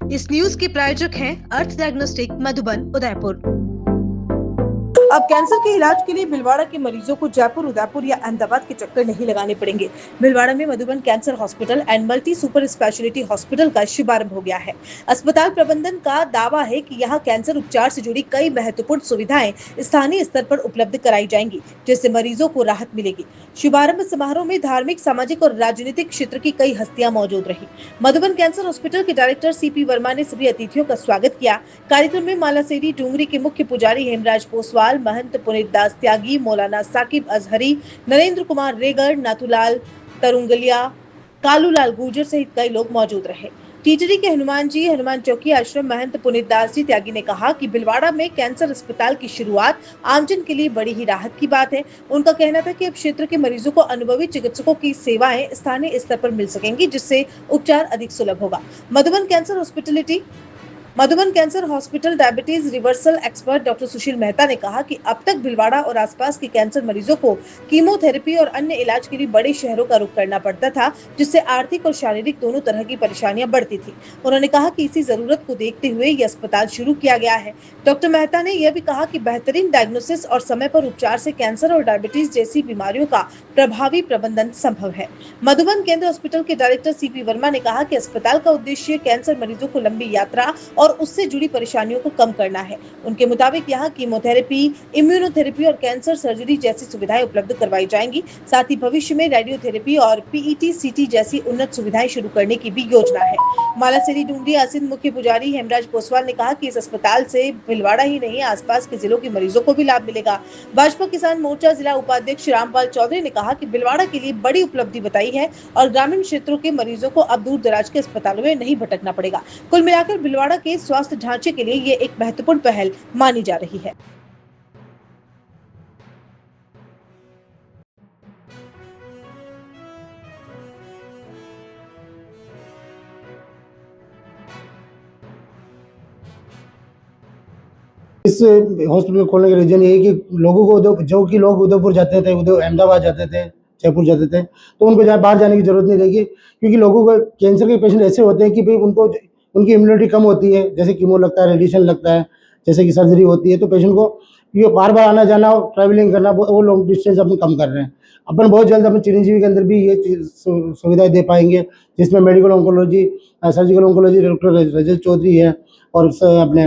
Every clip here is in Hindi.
इस न्यूज के प्रायोजक हैं अर्थ डायग्नोस्टिक मधुबन उदयपुर। अब कैंसर के इलाज के लिए भीलवाड़ा के मरीजों को जयपुर, उदयपुर या अहमदाबाद के चक्कर नहीं लगाने पड़ेंगे। भीलवाड़ा में Madhuban cancer hospital and multi super speciality hospital का शुभारंभ हो गया है। अस्पताल प्रबंधन का दावा है कि यहाँ कैंसर उपचार से जुड़ी कई महत्वपूर्ण सुविधाएं स्थानीय स्तर पर उपलब्ध कराई जाएंगी, जिससे मरीजों को राहत मिलेगी। शुभारंभ समारोह में धार्मिक, सामाजिक और राजनीतिक क्षेत्र की कई हस्तियां मौजूद रही। मधुबन कैंसर हॉस्पिटल के डायरेक्टर CP वर्मा ने सभी अतिथियों का स्वागत किया। कार्यक्रम में मालासेरी डूंगरी के मुख्य पुजारी हेमराज पोसवाल, महंत पुनीत दास त्यागी, मौलाना साकिब अजहरी, नरेंद्र कुमार रेगर, नाथुलाल तरुंगलिया, कालूलाल गुर्जर सहित कई लोग मौजूद रहे। टीटरी के हनुमान चौकी आश्रम महंत पुनीत दास जी त्यागी ने कहा कि भीलवाड़ा में कैंसर अस्पताल की शुरुआत आमजन के लिए बड़ी ही राहत की बात है। उनका कहना था कि अब क्षेत्र के मरीजों को अनुभवी चिकित्सकों की सेवाएं स्थानीय स्तर पर मिल सकेंगी, जिससे उपचार अधिक सुलभ होगा। Madhuban cancer hospital diabetes reversal expert doctor Sushil Mehta ने कहा कि अब तक भीलवाड़ा और आसपास के कैंसर मरीजों को कीमोथेरेपी और अन्य इलाज के लिए बड़े शहरों का रुख करना पड़ता था, जिससे आर्थिक और शारीरिक दोनों तरह की परेशानियां बढ़ती थी। उन्होंने कहा कि इसी जरूरत को देखते हुए ये अस्पताल शुरू किया गया है। डॉक्टर मेहता ने यह भी कहा कि बेहतरीन डायग्नोसिस और समय पर उपचार से कैंसर और डायबिटीज जैसी बीमारियों का प्रभावी प्रबंधन संभव है। मधुबन केंद्र हॉस्पिटल के डायरेक्टर CP वर्मा ने कहा कि अस्पताल का उद्देश्य कैंसर मरीजों को लंबी यात्रा और उससे जुड़ी परेशानियों को कम करना है। उनके मुताबिक यहाँ कीमोथेरेपी, इम्यूनोथेरेपी और कैंसर सर्जरी जैसी सुविधाएं उपलब्ध करवाई जाएंगी। साथ ही भविष्य में रेडियोथेरेपी और PET CT जैसी उन्नत सुविधाएं शुरू करने की भी योजना है। मालासेरी डूंगरी आसीन मुख्य पुजारी हेमराज पोसवाल ने कहा कि इस अस्पताल से भीलवाड़ा ही नहीं, आसपास के जिलों के मरीजों को भी लाभ मिलेगा। भाजपा किसान मोर्चा जिला उपाध्यक्ष रामपाल चौधरी ने कहा कि भीलवाड़ा के लिए बड़ी उपलब्धि बताई है और ग्रामीण क्षेत्रों के मरीजों को अब दूर दराज के अस्पतालों में नहीं भटकना पड़ेगा। कुल मिलाकर भीलवाड़ा के स्वास्थ्य ढांचे के लिए ये एक महत्वपूर्ण पहल मानी जा रही है। इस हॉस्पिटल खोलने का रीजन ये है कि लोगों को जो कि लोग उदयपुर जाते थे, अहमदाबाद जाते थे, जयपुर जाते थे, तो उनको बाहर जाने की जरूरत नहीं रहेगी, क्योंकि लोगों को कैंसर के पेशेंट ऐसे होते हैं कि भाई उनको उनकी इम्यूनिटी कम होती है, जैसे कीमो लगता है, रेडिएशन लगता है, जैसे कि सर्जरी होती है, तो पेशेंट को ये बार बार आना जाना और ट्रैवलिंग करना, वो लॉन्ग डिस्टेंस अपन कम कर रहे हैं। अपन बहुत जल्द अपने चिरंजीवी के अंदर भी ये सुविधाएं दे पाएंगे, जिसमें medical oncology, surgical oncology doctor Rajat Chaudhary है, और अपने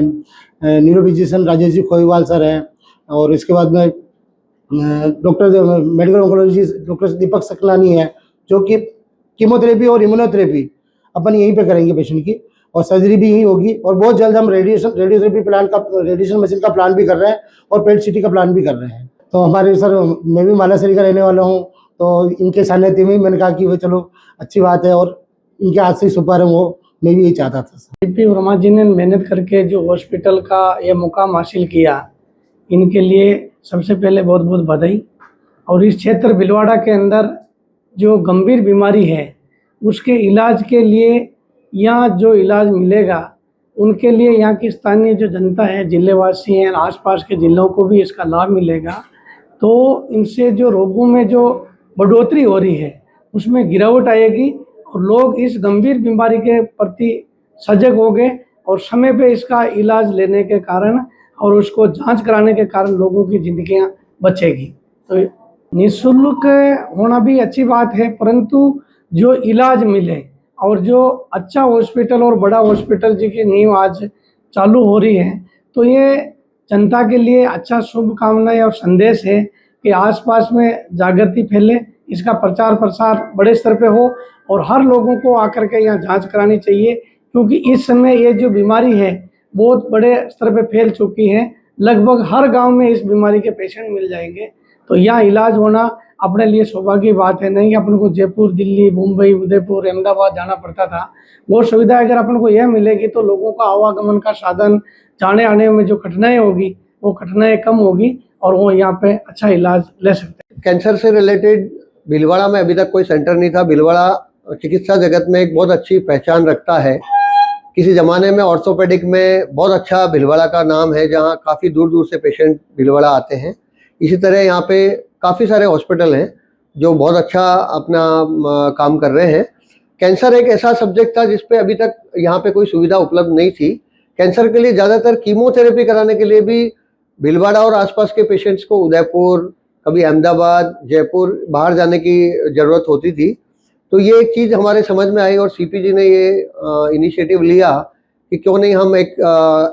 न्यूरोफिजिशियन राजेश जी खोईवाल सर हैं, और इसके बाद में doctor medical oncologist doctor Deepak Saklani है, जो कि कीमोथेरेपी और इम्यूनोथेरेपी अपन यहीं पे करेंगे पेशेंट की, और सर्जरी भी यहीं होगी। और बहुत जल्द हम रेडियोथेरेपी प्लान का, रेडिएशन मशीन का प्लान भी कर रहे हैं और PET CT का प्लान भी कर रहे हैं। तो हमारे सर, मैं भी मालासेरी का रहने वाला हूँ, तो इनके सानिध्य में मैंने कहा कि वो चलो अच्छी बात है, और इनके हाथ से शुभारंभ हो, मैं भी यही चाहता था। CP वर्मा जी ने मेहनत करके जो हॉस्पिटल का ये मुकाम हासिल किया, इनके लिए सबसे पहले बहुत बहुत बधाई। और इस क्षेत्र भीलवाड़ा के अंदर जो गंभीर बीमारी है उसके इलाज के लिए यहाँ जो इलाज मिलेगा, उनके लिए यहाँ की स्थानीय जो जनता है, जिलेवासी हैं, आसपास के जिलों को भी इसका लाभ मिलेगा। तो इनसे जो रोगों में जो बढ़ोतरी हो रही है उसमें गिरावट आएगी, और लोग इस गंभीर बीमारी के प्रति सजग हो गए, और समय पे इसका इलाज लेने के कारण और उसको जांच कराने के कारण लोगों की जिंदगियां बचेगी। तो निःशुल्क होना भी अच्छी बात है, परंतु जो इलाज मिले और जो अच्छा हॉस्पिटल और बड़ा हॉस्पिटल जी की नींव आज चालू हो रही है, तो ये जनता के लिए अच्छा शुभकामनाएं और संदेश है कि आसपास में जागृति फैले, इसका प्रचार प्रसार बड़े स्तर पे हो, और हर लोगों को आकर के यहाँ जांच करानी चाहिए, क्योंकि इस समय ये जो बीमारी है बहुत बड़े स्तर पे फैल चुकी है। लगभग हर गांव में इस बीमारी के पेशेंट मिल जाएंगे, तो यहाँ इलाज होना अपने लिए सौभाग्य की बात है। नहीं अपन को जयपुर, दिल्ली, मुंबई, उदयपुर, अहमदाबाद जाना पड़ता था, वो सुविधा अगर अपन को यह मिलेगी तो लोगों का आवागमन का साधन, जाने आने में जो कठिनाई होगी वो कठिनाई कम होगी, और वो यहाँ पे अच्छा इलाज ले सकते हैं। कैंसर से रिलेटेड भीलवाड़ा में अभी तक कोई सेंटर नहीं था। भीलवाड़ा चिकित्सा जगत में एक बहुत अच्छी पहचान रखता है। किसी ज़माने में ऑर्थोपेडिक में बहुत अच्छा भीलवाड़ा का नाम है, जहाँ काफ़ी दूर दूर से पेशेंट भीलवाड़ा आते हैं। इसी तरह यहाँ पे काफ़ी सारे हॉस्पिटल हैं जो बहुत अच्छा अपना काम कर रहे हैं। कैंसर एक ऐसा सब्जेक्ट था जिसपे अभी तक यहाँ पे कोई सुविधा उपलब्ध नहीं थी। कैंसर के लिए ज़्यादातर कीमोथेरेपी कराने के लिए भी भीलवाड़ा और आसपास के पेशेंट्स को उदयपुर, कभी अहमदाबाद, जयपुर बाहर जाने की ज़रूरत होती थी। तो ये एक चीज़ हमारे समझ में आई और सीपी जी ने ये इनिशिएटिव लिया कि क्यों नहीं हम एक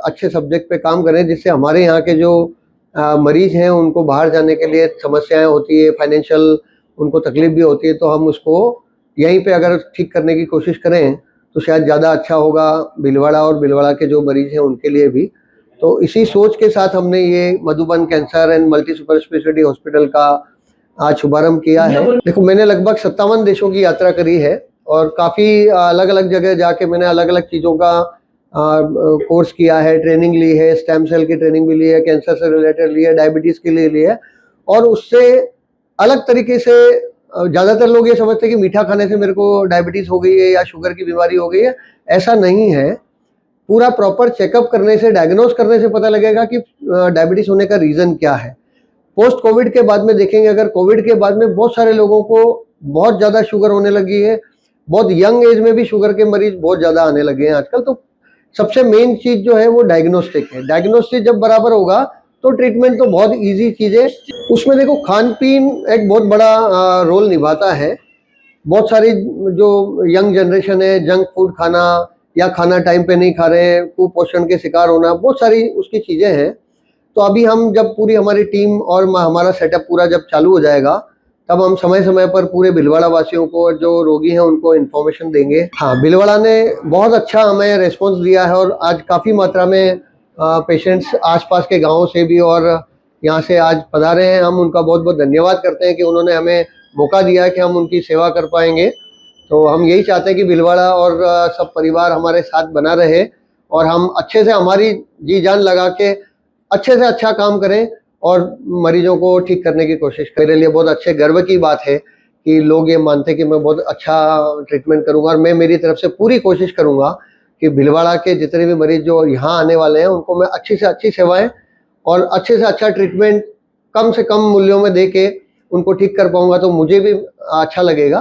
अच्छे सब्जेक्ट पे काम करें, जिससे हमारे यहाँ के जो मरीज हैं उनको बाहर जाने के लिए समस्याएं होती है, फाइनेंशियल उनको तकलीफ भी होती है, तो हम उसको यहीं पे अगर ठीक करने की कोशिश करें तो शायद ज़्यादा अच्छा होगा भीलवाड़ा और भीलवाड़ा के जो मरीज हैं उनके लिए भी। तो इसी सोच के साथ हमने ये Madhuban cancer and multi super speciality hospital का आज शुभारंभ किया है। देखो, मैंने लगभग 57 देशों की यात्रा करी है और काफ़ी अलग अलग जगह जाके मैंने अलग अलग चीज़ों का कोर्स किया है, ट्रेनिंग ली है, स्टेम सेल की ट्रेनिंग भी ली है, कैंसर से रिलेटेड ली है, डायबिटीज़ के लिए ली है। और उससे अलग तरीके से ज़्यादातर लोग ये समझते हैं कि मीठा खाने से मेरे को डायबिटीज़ हो गई है या शुगर की बीमारी हो गई है। ऐसा नहीं है। पूरा प्रॉपर चेकअप करने से, डायग्नोस करने से पता लगेगा कि डायबिटीज़ होने का रीज़न क्या है। पोस्ट कोविड के बाद में देखेंगे, अगर कोविड के बाद में बहुत सारे लोगों को बहुत ज़्यादा शुगर होने लगी है, बहुत यंग एज में भी शुगर के मरीज बहुत ज़्यादा आने लगे हैं आजकल। तो सबसे मेन चीज़ जो है वो डायग्नोस्टिक है। डायग्नोस्टिक जब बराबर होगा तो ट्रीटमेंट तो बहुत इजी चीज़ है। उसमें देखो, खान पीन एक बहुत बड़ा रोल निभाता है। बहुत सारी जो यंग जनरेशन है, जंक फूड खाना या खाना टाइम पे नहीं खा रहे हैं, कुपोषण के शिकार होना, बहुत सारी उसकी चीज़ें हैं। तो अभी हम जब पूरी हमारी टीम और हमारा सेटअप पूरा जब चालू हो जाएगा, तब हम समय समय पर पूरे भीलवाड़ा वासियों को, जो रोगी हैं उनको इन्फॉर्मेशन देंगे। हाँ, भीलवाड़ा ने बहुत अच्छा हमें रिस्पॉन्स दिया है और आज काफ़ी मात्रा में पेशेंट्स आसपास के गाँवों से भी और यहाँ से आज पधारे हैं। हम उनका बहुत बहुत धन्यवाद करते हैं कि उन्होंने हमें मौका दिया कि हम उनकी सेवा कर पाएंगे। तो हम यही चाहते हैं कि भीलवाड़ा और सब परिवार हमारे साथ बना रहे और हम अच्छे से हमारी जी जान लगा के अच्छे से अच्छा काम करें और मरीजों को ठीक करने की कोशिश करें। मेरे लिए बहुत अच्छे गर्व की बात है कि लोग ये मानते हैं कि मैं बहुत अच्छा ट्रीटमेंट करूंगा और मैं मेरी तरफ से पूरी कोशिश करूंगा कि भीलवाड़ा के जितने भी मरीज जो यहाँ आने वाले हैं उनको मैं अच्छी से अच्छी सेवाएं और अच्छे से अच्छा ट्रीटमेंट कम से कम मूल्यों में दे के उनको ठीक कर पाऊंगा, तो मुझे भी अच्छा लगेगा।